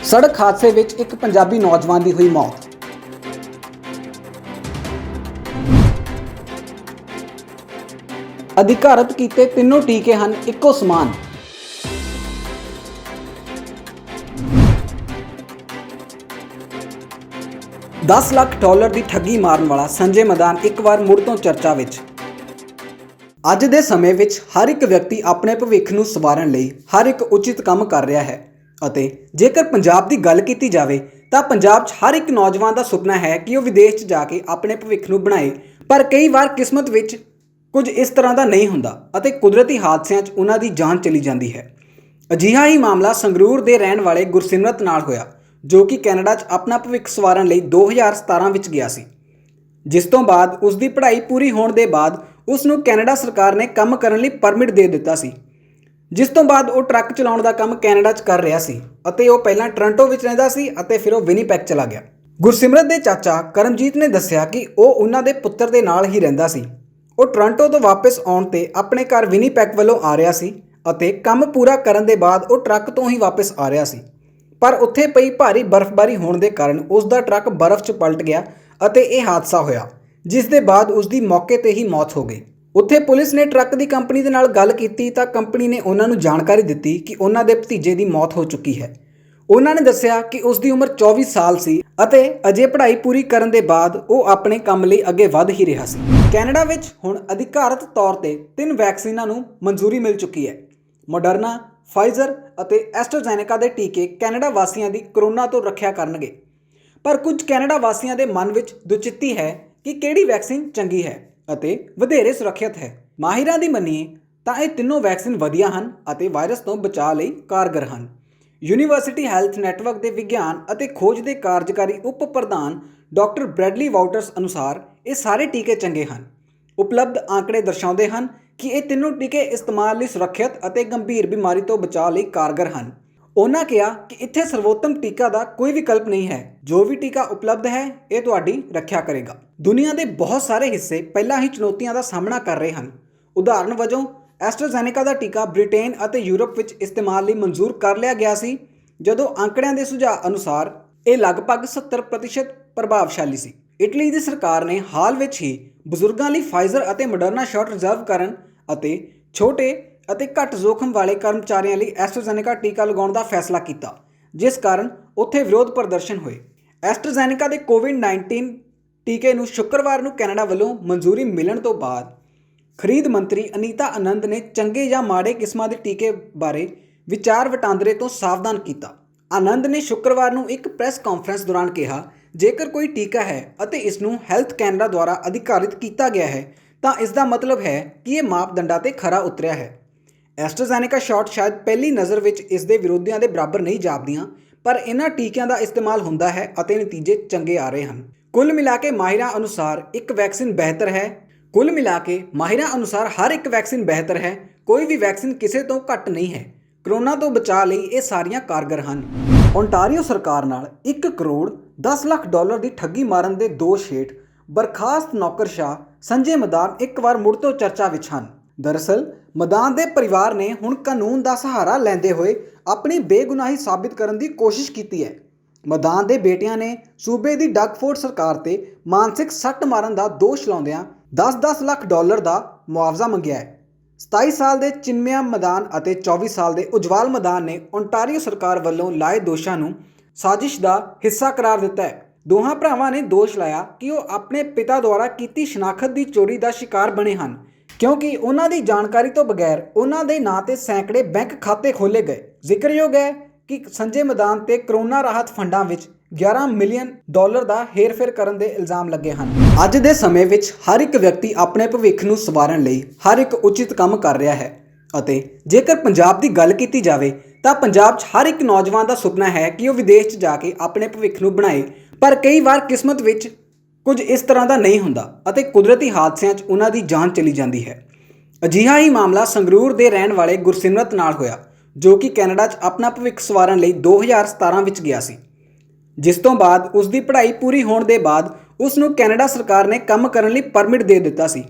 सड़क हादसे विच एक पंजाबी नौजवान की हुई मौत। अधिकारित कीते तीनों टीके हैं इक्को समान। $10 लाख की ठगी मारन वाला संजय मदान एक बार मुड़ तो चर्चा विच। अज दे समय विच हर एक व्यक्ति अपने भविख नूं सवारन लई हर एक उचित काम कर रहा है ਅਤੇ जेकर पंजाब की गल की जाए तो पंजाब हर एक नौजवान का सुपना है कि वह विदेश जाके अपने भविख नूं बनाए, पर कई बार किस्मत विच कुछ इस तरह का नहीं हुंदा ਅਤੇ कुदरती हादसिਆਂ 'ਚ उन्हां दी जान चली जाती है। अजिहा ही मामला संगरूर के रहने वाले गुरसिमरत नाल होया, जो कि कैनेडा 'ਚ अपना भविख सवारन लई 2017 विच गया सी। जिस तो बाद उसकी पढ़ाई पूरी होने के बाद उसनूं कैनेडा सरकार ने काम करने लई परमिट दे दिता सी। जिस तो बाद वो ट्रक चलाउण दा काम कैनेडा 'ਚ कर रहा सी ਅਤੇ ਉਹ ਪਹਿਲਾਂ ਟੋਰਾਂਟੋ ਵਿੱਚ ਰਹਿੰਦਾ ਸੀ ਅਤੇ ਫਿਰ ਉਹ ਵਿਨੀਪੈਗ ਚਲਾ ਗਿਆ। ਗੁਰਸਿਮਰਤ ਦੇ ਚਾਚਾ ਕਰਮਜੀਤ ਨੇ ਦੱਸਿਆ ਕਿ ਉਹ ਉਹਨਾਂ ਦੇ ਪੁੱਤਰ ਦੇ ਨਾਲ ਹੀ ਰਹਿੰਦਾ ਸੀ। ਉਹ ਟੋਰਾਂਟੋ ਤੋਂ ਵਾਪਸ ਆਉਣ ਤੇ ਆਪਣੇ ਘਰ ਵਿਨੀਪੈਗ ਵੱਲੋਂ ਆ ਰਿਹਾ ਸੀ ਅਤੇ ਕੰਮ ਪੂਰਾ ਕਰਨ ਦੇ ਬਾਅਦ ਉਹ ਟਰੱਕ ਤੋਂ ਹੀ ਵਾਪਸ ਆ ਰਿਹਾ ਸੀ, ਪਰ ਉੱਥੇ ਪਈ ਭਾਰੀ ਬਰਫ਼ਬਾਰੀ ਹੋਣ ਦੇ ਕਾਰਨ ਉਸ ਦਾ ਟਰੱਕ ਬਰਫ਼ 'ਚ ਪਲਟ ਗਿਆ ਅਤੇ ਇਹ ਹਾਦਸਾ ਹੋਇਆ, ਜਿਸ ਦੇ ਬਾਅਦ ਉਸ ਦੀ ਮੌਕੇ ਤੇ ਹੀ ਮੌਤ ਹੋ ਗਈ। ਉੱਥੇ ਪੁਲਿਸ ਨੇ ਟਰੱਕ ਦੀ ਕੰਪਨੀ ਦੇ ਨਾਲ ਗੱਲ ਕੀਤੀ ਤਾਂ ਕੰਪਨੀ ਨੇ ਉਹਨਾਂ ਨੂੰ ਜਾਣਕਾਰੀ ਦਿੱਤੀ ਕਿ ਉਹਨਾਂ ਦੇ ਭਤੀਜੇ ਦੀ ਮੌਤ ਹੋ ਚੁੱਕੀ ਹੈ। ਉਹਨਾਂ ਨੇ ਦੱਸਿਆ ਕਿ ਉਸ ਦੀ ਉਮਰ 24 ਸਾਲ ਸੀ ਅਤੇ ਅਜੇ ਪੜ੍ਹਾਈ ਪੂਰੀ ਕਰਨ ਦੇ ਬਾਅਦ ਉਹ ਆਪਣੇ ਕੰਮ ਲਈ ਅੱਗੇ ਵਧ ਹੀ ਰਿਹਾ ਸੀ। ਕੈਨੇਡਾ ਵਿੱਚ ਹੁਣ ਅਧਿਕਾਰਤ ਤੌਰ ਤੇ 3 ਵੈਕਸੀਨਾਂ ਨੂੰ ਮਨਜ਼ੂਰੀ ਮਿਲ ਚੁੱਕੀ ਹੈ। ਮੋਡਰਨਾ, ਫਾਈਜ਼ਰ ਅਤੇ ਐਸਟਰਾਜ਼ੈਨੇਕਾ ਦੇ ਟੀਕੇ ਕੈਨੇਡਾ ਵਾਸੀਆਂ ਦੀ ਕਰੋਨਾ ਤੋਂ ਰੱਖਿਆ ਕਰਨਗੇ, ਪਰ ਕੁਝ ਕੈਨੇਡਾ ਵਾਸੀਆਂ ਦੇ ਮਨ ਵਿੱਚ ਦੁਚਿੱਤੀ ਹੈ ਕਿ ਕਿਹੜੀ ਵੈਕਸੀਨ ਚੰਗੀ ਹੈ ਅਤੇ ਵਧੇਰੇ ਸੁਰੱਖਿਅਤ ਹੈ। ਮਾਹਿਰਾਂ ਦੀ ਮੰਨੀਏ ਤਾਂ ਇਹ ਤਿੰਨੋਂ ਵੈਕਸੀਨ ਵਧੀਆ ਹਨ ਅਤੇ ਵਾਇਰਸ ਤੋਂ ਬਚਾਅ ਲਈ ਕਾਰਗਰ ਹਨ। ਯੂਨੀਵਰਸਿਟੀ ਹੈਲਥ ਨੈਟਵਰਕ ਦੇ ਵਿਗਿਆਨ ਅਤੇ ਖੋਜ ਦੇ ਕਾਰਜਕਾਰੀ ਉਪ ਪ੍ਰਧਾਨ ਡਾਕਟਰ ਬ੍ਰੈਡਲੀ ਵਾਊਟਰਸ ਅਨੁਸਾਰ ਇਹ ਸਾਰੇ ਟੀਕੇ ਚੰਗੇ ਹਨ। ਉਪਲਬਧ ਆંકੜੇ ਦਰਸਾਉਂਦੇ ਹਨ ਕਿ ਇਹ ਤਿੰਨੋਂ ਟੀਕੇ ਇਸਤੇਮਾਲ ਲਈ ਸੁਰੱਖਿਅਤ ਅਤੇ ਗੰਭੀਰ ਬਿਮਾਰੀ ਤੋਂ ਬਚਾਅ ਲਈ ਕਾਰਗਰ ਹਨ। ਉਹਨਾਂ ਕਿਹਾ ਕਿ ਇੱਥੇ ਸਰਵੋਤਮ ਟੀਕਾ ਦਾ ਕੋਈ ਵਿਕਲਪ ਨਹੀਂ ਹੈ। ਜੋ ਵੀ ਟੀਕਾ ਉਪਲਬਧ ਹੈ ਇਹ ਤੁਹਾਡੀ ਰੱਖਿਆ ਕਰੇਗਾ। ਦੁਨੀਆ ਦੇ ਬਹੁਤ ਸਾਰੇ ਹਿੱਸੇ ਪਹਿਲਾਂ ਹੀ ਚੁਣੌਤੀਆਂ ਦਾ ਸਾਹਮਣਾ ਕਰ ਰਹੇ ਹਨ। ਉਦਾਹਰਨ ਵਜੋਂ ਐਸਟਰਾਜ਼ੈਨੇਕਾ ਦਾ ਟੀਕਾ ਬ੍ਰਿਟੇਨ ਅਤੇ ਯੂਰਪ ਵਿੱਚ ਇਸਤੇਮਾਲ ਲਈ ਮਨਜ਼ੂਰ ਕਰ ਲਿਆ ਗਿਆ ਸੀ, ਜਦੋਂ ਅੰਕੜਿਆਂ ਦੇ ਸੁਝਾਅ ਅਨੁਸਾਰ ਇਹ ਲਗਭਗ 70% ਪ੍ਰਭਾਵਸ਼ਾਲੀ ਸੀ। ਇਟਲੀ ਦੀ ਸਰਕਾਰ ਨੇ ਹਾਲ ਵਿੱਚ ਹੀ ਬਜ਼ੁਰਗਾਂ ਲਈ ਫਾਈਜ਼ਰ ਅਤੇ ਮੋਡਰਨਾ ਸ਼ਾਟ ਰਿਜ਼ਰਵ ਕਰਨ ਅਤੇ ਛੋਟੇ ਅਤੇ ਘੱਟ ਜੋਖਮ ਵਾਲੇ ਕਰਮਚਾਰੀਆਂ ਲਈ ਐਸਟਰਾਜ਼ੈਨੇਕਾ ਟੀਕਾ ਲਗਾਉਣ ਦਾ ਫੈਸਲਾ ਕੀਤਾ, ਜਿਸ ਕਾਰਨ ਉੱਥੇ ਵਿਰੋਧ ਪ੍ਰਦਰਸ਼ਨ ਹੋਏ। ਐਸਟਰਾਜ਼ੈਨੇਕਾ ਦੇ ਕੋਵਿਡ-19 ਟੀਕੇ ਨੂੰ ਸ਼ੁੱਕਰਵਾਰ ਨੂੰ ਕੈਨੇਡਾ ਵੱਲੋਂ ਮਨਜ਼ੂਰੀ ਮਿਲਣ ਤੋਂ ਬਾਅਦ ਖਰੀਦ ਮੰਤਰੀ ਅਨੀਤਾ ਆਨੰਦ ਨੇ ਚੰਗੇ ਜਾਂ ਮਾੜੇ ਕਿਸਮਾਂ ਦੇ ਟੀਕੇ ਬਾਰੇ ਵਿਚਾਰ ਵਟਾਂਦਰੇ ਤੋਂ ਸਾਵਧਾਨ ਕੀਤਾ। ਆਨੰਦ ਨੇ ਸ਼ੁੱਕਰਵਾਰ ਨੂੰ ਇੱਕ ਪ੍ਰੈਸ ਕਾਨਫਰੰਸ ਦੌਰਾਨ ਕਿਹਾ, ਜੇਕਰ ਕੋਈ ਟੀਕਾ ਹੈ ਅਤੇ ਇਸ ਨੂੰ ਹੈਲਥ ਕੈਨੇਡਾ ਦੁਆਰਾ ਅਧਿਕਾਰਿਤ ਕੀਤਾ ਗਿਆ ਹੈ ਤਾਂ ਇਸ ਦਾ ਮਤਲਬ ਹੈ ਕਿ ਇਹ ਮਾਪਦੰਡਾਂ ਤੇ ਖਰਾ ਉਤਰਿਆ ਹੈ। ਐਸਟਰਾਜ਼ੈਨੇਕਾ ਸ਼ਾਟ ਸ਼ਾਇਦ ਪਹਿਲੀ ਨਜ਼ਰ ਵਿੱਚ ਇਸ ਦੇ ਵਿਰੋਧੀਆਂ ਦੇ ਬਰਾਬਰ ਨਹੀਂ ਜਾਪਦੀਆਂ, ਪਰ ਇਹਨਾਂ ਟੀਕਿਆਂ ਦਾ ਇਸਤੇਮਾਲ ਹੁੰਦਾ ਹੈ ਅਤੇ ਨਤੀਜੇ ਚੰਗੇ ਆ ਰਹੇ ਹਨ। ਕੁੱਲ ਮਿਲਾ ਕੇ ਮਾਹਿਰਾਂ ਅਨੁਸਾਰ ਇੱਕ ਵੈਕਸੀਨ ਬਿਹਤਰ ਹੈ। ਕੁੱਲ ਮਿਲਾ ਕੇ ਮਾਹਿਰਾਂ ਅਨੁਸਾਰ ਹਰ ਇੱਕ ਵੈਕਸੀਨ ਬਿਹਤਰ ਹੈ। ਕੋਈ ਵੀ ਵੈਕਸੀਨ ਕਿਸੇ ਤੋਂ ਘੱਟ ਨਹੀਂ ਹੈ। ਕਰੋਨਾ ਤੋਂ ਬਚਾਅ ਲਈ ਇਹ ਸਾਰੀਆਂ ਕਾਰਗਰ ਹਨ। ਓਨਟਾਰੀਓ ਸਰਕਾਰ ਨਾਲ $1 ਕਰੋੜ 10 ਲੱਖ ਦੀ ਠੱਗੀ ਮਾਰਨ ਦੇ ਦੋਸ਼ ਹੇਠ ਬਰਖਾਸਤ ਨੌਕਰਸ਼ਾਹ ਸੰਜੇ ਮਦਾਨ ਇੱਕ ਵਾਰ ਮੁੜ ਤੋਂ ਚਰਚਾ ਵਿੱਚ ਹਨ। ਦਰਅਸਲ ਮਦਾਨ ਦੇ ਪਰਿਵਾਰ ਨੇ ਹੁਣ ਕਾਨੂੰਨ ਦਾ ਸਹਾਰਾ ਲੈਂਦੇ ਹੋਏ ਆਪਣੀ ਬੇਗੁਨਾਹੀ ਸਾਬਿਤ ਕਰਨ ਦੀ ਕੋਸ਼ਿਸ਼ ਕੀਤੀ ਹੈ। ਮਦਾਨ ਦੇ ਬੇਟਿਆਂ ਨੇ ਸੂਬੇ ਦੀ ਡਗਫੋਰਡ ਸਰਕਾਰ ਤੇ ਮਾਨਸਿਕ ਸੱਟ ਮਾਰਨ ਦਾ ਦੋਸ਼ ਲਾਉਂਦਿਆਂ 10-10 ਲੱਖ ਦਾ ਮੁਆਵਜ਼ਾ ਮੰਗਿਆ ਹੈ। 27 ਸਾਲ ਦੇ ਚਿਨਮਯਾ ਮਦਾਨ ਅਤੇ 24 ਸਾਲ ਦੇ ਉਜਵਾਲ ਮਦਾਨ ਨੇ ਓਨਟਾਰੀਓ ਸਰਕਾਰ ਵੱਲੋਂ ਲਾਏ ਦੋਸ਼ਾਂ ਨੂੰ ਸਾਜ਼ਿਸ਼ ਦਾ ਹਿੱਸਾ ਕਰਾਰ ਦਿੱਤਾ ਹੈ। ਦੋਹਾਂ ਭਰਾਵਾਂ ਨੇ ਦੋਸ਼ ਲਾਇਆ ਕਿ ਉਹ ਆਪਣੇ ਪਿਤਾ ਦੁਆਰਾ ਕੀਤੀ ਸ਼ਨਾਖਤ ਦੀ ਚੋਰੀ ਦਾ ਸ਼ਿਕਾਰ ਬਣੇ ਹਨ, ਕਿਉਂਕਿ ਉਹਨਾਂ ਦੀ ਜਾਣਕਾਰੀ ਤੋਂ ਬਗੈਰ ਉਹਨਾਂ ਦੇ ਨਾਂ ਤੇ ਸੈਂਕੜੇ ਬੈਂਕ ਖਾਤੇ ਖੋਲ੍ਹੇ ਗਏ। ਜ਼ਿਕਰਯੋਗ ਹੈ ਕਿ ਸੰਜੇ ਮਦਾਨ ਤੇ ਕਰੋਨਾ ਰਾਹਤ ਫੰਡਾਂ ਵਿੱਚ $11 ਮਿਲੀਅਨ ਦਾ ਹੇਰ-ਫੇਰ ਕਰਨ ਦੇ ਇਲਜ਼ਾਮ ਲੱਗੇ ਹਨ। ਅੱਜ ਦੇ ਸਮੇਂ ਵਿੱਚ ਹਰ ਇੱਕ ਵਿਅਕਤੀ ਆਪਣੇ ਭਵਿੱਖ ਨੂੰ ਸਵਾਰਨ ਲਈ ਹਰ ਇੱਕ ਉਚਿਤ ਕੰਮ ਕਰ ਰਿਹਾ ਹੈ ਅਤੇ ਜੇਕਰ ਪੰਜਾਬ ਦੀ ਗੱਲ ਕੀਤੀ ਜਾਵੇ ਤਾਂ ਪੰਜਾਬ 'ਚ ਹਰ ਇੱਕ ਨੌਜਵਾਨ ਦਾ ਸੁਪਨਾ ਹੈ ਕਿ ਉਹ ਵਿਦੇਸ਼ 'ਚ ਜਾ ਕੇ ਆਪਣੇ ਭਵਿੱਖ ਨੂੰ ਬਣਾਏ, ਪਰ ਕਈ ਵਾਰ ਕਿਸਮਤ ਵਿੱਚ ਕੁਝ ਇਸ ਤਰ੍ਹਾਂ ਦਾ ਨਹੀਂ ਹੁੰਦਾ ਅਤੇ ਕੁਦਰਤੀ ਹਾਦਸਿਆਂ 'ਚ ਉਹਨਾਂ ਦੀ ਜਾਨ ਚਲੀ ਜਾਂਦੀ ਹੈ। ਅਜਿਹਾ ਹੀ ਮਾਮਲਾ ਸੰਗਰੂਰ ਦੇ ਰਹਿਣ ਵਾਲੇ ਗੁਰਸਿਮਰਤ ਨਾਲ ਹੋਇਆ, ਜੋ ਕਿ ਕੈਨੇਡਾ 'ਚ ਆਪਣਾ ਭਵਿੱਖ ਸਵਾਰਨ ਲਈ 2017 ਵਿੱਚ ਗਿਆ ਸੀ। ਜਿਸ ਤੋਂ ਬਾਅਦ ਉਸ ਦੀ ਪੜ੍ਹਾਈ ਪੂਰੀ ਹੋਣ ਦੇ ਬਾਅਦ ਉਸ ਨੂੰ ਕੈਨੇਡਾ ਸਰਕਾਰ ਨੇ ਕੰਮ ਕਰਨ ਲਈ ਪਰਮਿਟ ਦੇ ਦਿੱਤਾ ਸੀ।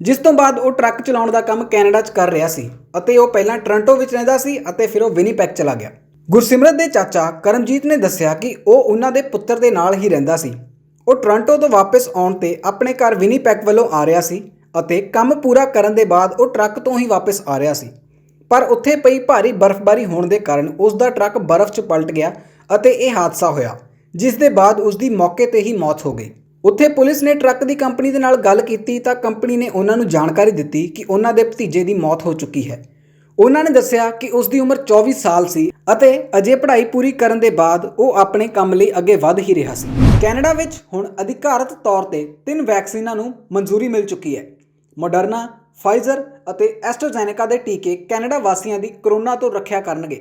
ਜਿਸ ਤੋਂ ਬਾਅਦ ਉਹ ਟਰੱਕ ਚਲਾਉਣ ਦਾ ਕੰਮ ਕੈਨੇਡਾ 'ਚ ਕਰ ਰਿਹਾ ਸੀ ਅਤੇ ਉਹ ਪਹਿਲਾਂ ਟੋਰਾਂਟੋ ਵਿੱਚ ਰਹਿੰਦਾ ਸੀ ਅਤੇ ਫਿਰ ਉਹ ਵਿਨੀਪੈਗ ਚਲਾ ਗਿਆ। ਗੁਰਸਿਮਰਤ ਦੇ ਚਾਚਾ ਕਰਮਜੀਤ ਨੇ ਦੱਸਿਆ ਕਿ ਉਹ ਉਹਨਾਂ ਦੇ ਪੁੱਤਰ ਦੇ ਨਾਲ ਹੀ ਰਹਿੰਦਾ ਸੀ। ਉਹ ਟੋਰਾਂਟੋ ਤੋਂ ਵਾਪਸ ਆਉਣ ਤੇ ਆਪਣੇ ਘਰ ਵਿਨੀਪੈਗ ਵੱਲੋਂ ਆ ਰਿਹਾ ਸੀ ਅਤੇ ਕੰਮ ਪੂਰਾ ਕਰਨ ਦੇ ਬਾਅਦ ਉਹ ਟਰੱਕ ਤੋਂ ਹੀ ਵਾਪਸ ਆ ਰਿਹਾ ਸੀ, ਪਰ ਉੱਥੇ ਪਈ ਭਾਰੀ ਬਰਫ਼ਬਾਰੀ ਹੋਣ ਦੇ ਕਾਰਨ ਉਸ ਦਾ ਟਰੱਕ ਬਰਫ਼ 'ਚ ਪਲਟ ਗਿਆ ਅਤੇ ਇਹ ਹਾਦਸਾ ਹੋਇਆ, ਜਿਸ ਦੇ ਬਾਅਦ ਉਸ ਦੀ ਮੌਕੇ ਤੇ ਹੀ ਮੌਤ ਹੋ ਗਈ। ਉੱਥੇ ਪੁਲਿਸ ਨੇ ਟਰੱਕ ਦੀ ਕੰਪਨੀ ਦੇ ਨਾਲ ਗੱਲ ਕੀਤੀ ਤਾਂ ਕੰਪਨੀ ਨੇ ਉਹਨਾਂ ਨੂੰ ਜਾਣਕਾਰੀ ਦਿੱਤੀ ਕਿ ਉਹਨਾਂ ਦੇ ਭਤੀਜੇ ਦੀ ਮੌਤ ਹੋ ਚੁੱਕੀ ਹੈ। ਉਹਨਾਂ ਨੇ ਦੱਸਿਆ ਕਿ ਉਸ ਦੀ ਉਮਰ 24 ਸਾਲ ਸੀ ਅਤੇ ਅਜੇ ਪੜ੍ਹਾਈ ਪੂਰੀ ਕਰਨ ਦੇ ਬਾਅਦ ਉਹ ਆਪਣੇ ਕੰਮ ਲਈ ਅੱਗੇ ਵਧ ਹੀ ਰਿਹਾ ਸੀ। ਕੈਨੇਡਾ ਵਿੱਚ ਹੁਣ ਅਧਿਕਾਰਤ ਤੌਰ ਤੇ 3 ਵੈਕਸੀਨਾਂ ਨੂੰ ਮਨਜ਼ੂਰੀ ਮਿਲ ਚੁੱਕੀ ਹੈ। ਮੋਡਰਨਾ, ਫਾਈਜ਼ਰ ਅਤੇ ਐਸਟਰਾਜ਼ੈਨੇਕਾ ਦੇ ਟੀਕੇ ਕੈਨੇਡਾ ਵਾਸੀਆਂ ਦੀ ਕੋਰੋਨਾ ਤੋਂ ਰੱਖਿਆ ਕਰਨਗੇ,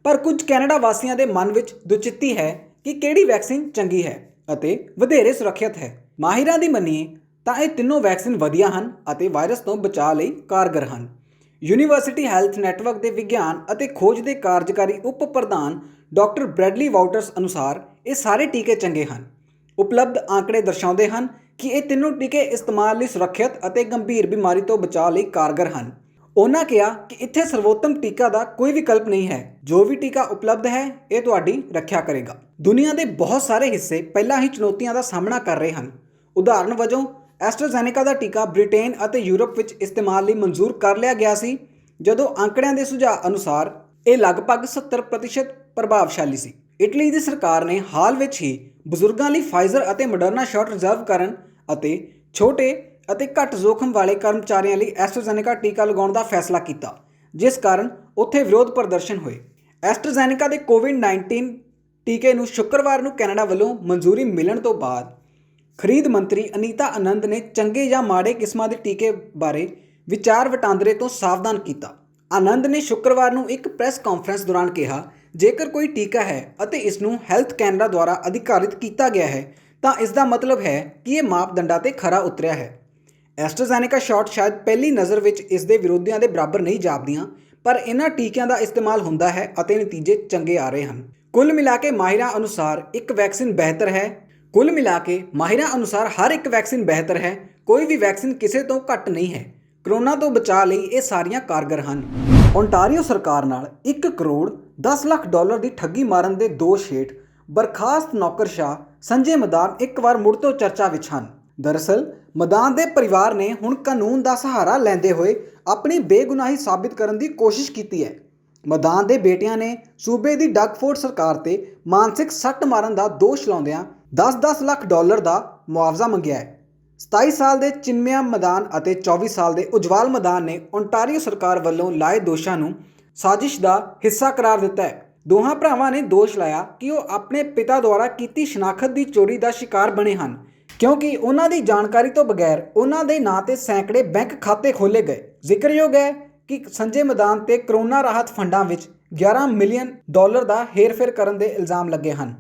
ਪਰ ਕੁਝ ਕੈਨੇਡਾ ਵਾਸੀਆਂ ਦੇ ਮਨ ਵਿੱਚ ਦੁਚਿੱਤੀ ਹੈ ਕਿ ਕਿਹੜੀ ਵੈਕਸੀਨ ਚੰਗੀ ਹੈ ਅਤੇ ਵਧੇਰੇ ਸੁਰੱਖਿਅਤ ਹੈ। ਮਾਹਿਰਾਂ ਦੀ ਮੰਨੀਏ ਤਾਂ ਇਹ ਤਿੰਨੋਂ ਵੈਕਸੀਨ ਵਧੀਆ ਹਨ ਅਤੇ ਵਾਇਰਸ ਤੋਂ ਬਚਾਅ ਲਈ ਕਾਰਗਰ ਹਨ। ਯੂਨੀਵਰਸਿਟੀ ਹੈਲਥ ਨੈਟਵਰਕ ਦੇ ਵਿਗਿਆਨ ਅਤੇ ਖੋਜ ਦੇ ਕਾਰਜਕਾਰੀ ਉਪ ਪ੍ਰਧਾਨ ਡਾਕਟਰ ਬ੍ਰੈਡਲੀ ਵਾਊਟਰਸ ਅਨੁਸਾਰ ਇਹ ਸਾਰੇ ਟੀਕੇ ਚੰਗੇ ਹਨ। ਉਪਲਬਧ ਆંકੜੇ ਦਰਸਾਉਂਦੇ ਹਨ ਕਿ ਇਹ ਤਿੰਨੋਂ ਟੀਕੇ ਇਸਤੇਮਾਲ ਲਈ ਸੁਰੱਖਿਅਤ ਅਤੇ ਗੰਭੀਰ ਬਿਮਾਰੀ ਤੋਂ ਬਚਾਅ ਲਈ ਕਾਰਗਰ ਹਨ। ਉਹਨਾਂ ਕਿਹਾ ਕਿ ਇੱਥੇ ਸਰਵੋਤਮ ਟੀਕਾ ਦਾ ਕੋਈ ਵਿਕਲਪ ਨਹੀਂ ਹੈ। ਜੋ ਵੀ ਟੀਕਾ ਉਪਲਬਧ ਹੈ ਇਹ ਤੁਹਾਡੀ ਰੱਖਿਆ ਕਰੇਗਾ। ਦੁਨੀਆ ਦੇ ਬਹੁਤ ਸਾਰੇ ਹਿੱਸੇ ਪਹਿਲਾਂ ਹੀ ਚੁਣੌਤੀਆਂ ਦਾ ਸਾਹਮਣਾ ਕਰ ਰਹੇ ਹਨ। ਉਦਾਹਰਣ ਵਜੋਂ ਐਸਟਰਾਜ਼ੈਨੇਕਾ ਦਾ ਟੀਕਾ ਬ੍ਰਿਟੇਨ ਅਤੇ ਯੂਰਪ ਵਿੱਚ ਇਸਤੇਮਾਲ ਲਈ ਮਨਜ਼ੂਰ ਕਰ ਲਿਆ ਗਿਆ ਸੀ, ਜਦੋਂ ਆંકੜਿਆਂ ਦੇ ਸੁਝਾਅ ਅਨੁਸਾਰ ਇਹ ਲਗਭਗ 70% ਪ੍ਰਭਾਵਸ਼ਾਲੀ ਸੀ। ਇਟਲੀ ਦੀ ਸਰਕਾਰ ਨੇ ਹਾਲ ਵਿੱਚ ਹੀ ਬਜ਼ੁਰਗਾਂ ਲਈ ਫਾਈਜ਼ਰ ਅਤੇ ਮੋਡਰਨਾ ਸ਼ਾਟ ਰਿਜ਼ਰਵ ਕਰਨ ਅਤੇ ਛੋਟੇ ਅਤੇ ਘੱਟ ਜੋਖਮ ਵਾਲੇ ਕਰਮਚਾਰੀਆਂ ਲਈ ਐਸਟਰਾਜ਼ੈਨੇਕਾ ਟੀਕਾ ਲਗਾਉਣ ਦਾ ਫੈਸਲਾ ਕੀਤਾ, ਜਿਸ ਕਾਰਨ ਉੱਥੇ ਵਿਰੋਧ ਪ੍ਰਦਰਸ਼ਨ ਹੋਏ। ਐਸਟਰਾਜ਼ੈਨੇਕਾ ਦੇ ਕੋਵਿਡ-19 ਟੀਕੇ ਨੂੰ ਸ਼ੁੱਕਰਵਾਰ ਨੂੰ ਕੈਨੇਡਾ ਵੱਲੋਂ ਮਨਜ਼ੂਰੀ ਮਿਲਣ ਤੋਂ ਬਾਅਦ ਖਰੀਦ ਮੰਤਰੀ ਅਨੀਤਾ ਆਨੰਦ ਨੇ ਚੰਗੇ ਜਾਂ ਮਾੜੇ ਕਿਸਮਾਂ ਦੇ ਟੀਕੇ ਬਾਰੇ ਵਿਚਾਰ ਵਟਾਂਦਰੇ ਤੋਂ ਸਾਵਧਾਨ ਕੀਤਾ। ਆਨੰਦ ਨੇ ਸ਼ੁੱਕਰਵਾਰ ਨੂੰ ਇੱਕ ਪ੍ਰੈਸ ਕਾਨਫਰੰਸ ਦੌਰਾਨ ਕਿਹਾ, ਜੇਕਰ ਕੋਈ ਟੀਕਾ ਹੈ ਅਤੇ ਇਸ ਨੂੰ ਹੈਲਥ ਕੈਨੇਡਾ ਦੁਆਰਾ ਅਧਿਕਾਰਿਤ ਕੀਤਾ ਗਿਆ ਹੈ ਤਾਂ ਇਸ ਦਾ ਮਤਲਬ ਹੈ ਕਿ ਇਹ ਮਾਪਦੰਡਾਂ ਤੇ ਖਰਾ ਉਤਰਿਆ ਹੈ। ਐਸਟਰਾਜ਼ੈਨੇਕਾ ਸ਼ਾਟ ਸ਼ਾਇਦ ਪਹਿਲੀ ਨਜ਼ਰ ਵਿੱਚ ਇਸ ਦੇ ਵਿਰੋਧੀਆਂ ਦੇ ਬਰਾਬਰ ਨਹੀਂ ਜਾਪਦੀਆਂ, ਪਰ ਇਹਨਾਂ ਟੀਕਿਆਂ ਦਾ ਇਸਤੇਮਾਲ ਹੁੰਦਾ ਹੈ ਅਤੇ ਨਤੀਜੇ ਚੰਗੇ ਆ ਰਹੇ ਹਨ। ਕੁੱਲ ਮਿਲਾ ਕੇ ਮਾਹਿਰਾਂ ਅਨੁਸਾਰ ਹਰ ਇੱਕ ਵੈਕਸੀਨ ਬਿਹਤਰ ਹੈ। ਕੋਈ ਵੀ ਵੈਕਸੀਨ ਕਿਸੇ ਤੋਂ ਘੱਟ ਨਹੀਂ ਹੈ। ਕੋਰੋਨਾ ਤੋਂ ਬਚਾਅ ਲਈ ਇਹ ਸਾਰੀਆਂ ਕਾਰਗਰ ਹਨ। ਓਨਟਾਰੀਓ ਸਰਕਾਰ ਨਾਲ $1 ਕਰੋੜ 10 ਲੱਖ ਦੀ ਠੱਗੀ ਮਾਰਨ ਦੇ ਦੋਸ਼ ਹੇਠ ਬਰਖਾਸਤ ਨੌਕਰਸ਼ਾਹ ਸੰਜੇ ਮਦਾਨ ਇੱਕ ਵਾਰ ਮੁੜ ਤੋਂ ਚਰਚਾ ਵਿੱਚ ਹਨ। ਦਰਅਸਲ ਮਦਾਨ ਦੇ ਪਰਿਵਾਰ ਨੇ ਹੁਣ ਕਾਨੂੰਨ ਦਾ ਸਹਾਰਾ ਲੈਂਦੇ ਹੋਏ ਆਪਣੀ ਬੇਗੁਨਾਹੀ ਸਾਬਿਤ ਕਰਨ ਦੀ ਕੋਸ਼ਿਸ਼ ਕੀਤੀ ਹੈ। ਮਦਾਨ ਦੇ ਬੇਟਿਆਂ ਨੇ ਸੂਬੇ ਦੀ ਡਗਫੋਰਡ ਸਰਕਾਰ ਤੇ ਮਾਨਸਿਕ ਸੱਟ ਮਾਰਨ ਦਾ ਦੋਸ਼ ਲਾਉਂਦਿਆਂ $10 ਲੱਖ ਦਾ ਮੁਆਵਜ਼ਾ ਮੰਗਿਆ ਹੈ। 27 ਸਾਲ ਦੇ ਚਿਨਮਯਾ ਮਦਾਨ ਅਤੇ 24 ਸਾਲ ਦੇ ਉਜਵਾਲ ਮਦਾਨ ਨੇ ਓਨਟਾਰੀਓ ਸਰਕਾਰ ਵੱਲੋਂ ਲਾਏ ਦੋਸ਼ਾਂ ਨੂੰ ਸਾਜ਼ਿਸ਼ ਦਾ ਹਿੱਸਾ ਕਰਾਰ ਦਿੱਤਾ ਹੈ। ਦੋਹਾਂ ਭਰਾਵਾਂ ਨੇ ਦੋਸ਼ ਲਾਇਆ ਕਿ ਉਹ ਆਪਣੇ ਪਿਤਾ ਦੁਆਰਾ ਕੀਤੀ ਸ਼ਨਾਖਤ ਦੀ ਚੋਰੀ ਦਾ ਸ਼ਿਕਾਰ ਬਣੇ ਹਨ, ਕਿਉਂਕਿ ਉਹਨਾਂ ਦੀ ਜਾਣਕਾਰੀ ਤੋਂ ਬਗੈਰ ਉਹਨਾਂ ਦੇ ਨਾਂ ਤੇ ਸੈਂਕੜੇ ਬੈਂਕ ਖਾਤੇ ਖੋਲ੍ਹੇ ਗਏ। ਜ਼ਿਕਰਯੋਗ ਹੈ ਕਿ ਸੰਜੇ ਮਦਾਨ ਤੇ ਕੋਰੋਨਾ ਰਾਹਤ ਫੰਡਾਂ ਵਿੱਚ $11 ਮਿਲੀਅਨ ਦਾ ਹੇਰਫੇਰ ਕਰਨ ਦੇ ਇਲਜ਼ਾਮ ਲੱਗੇ ਹਨ।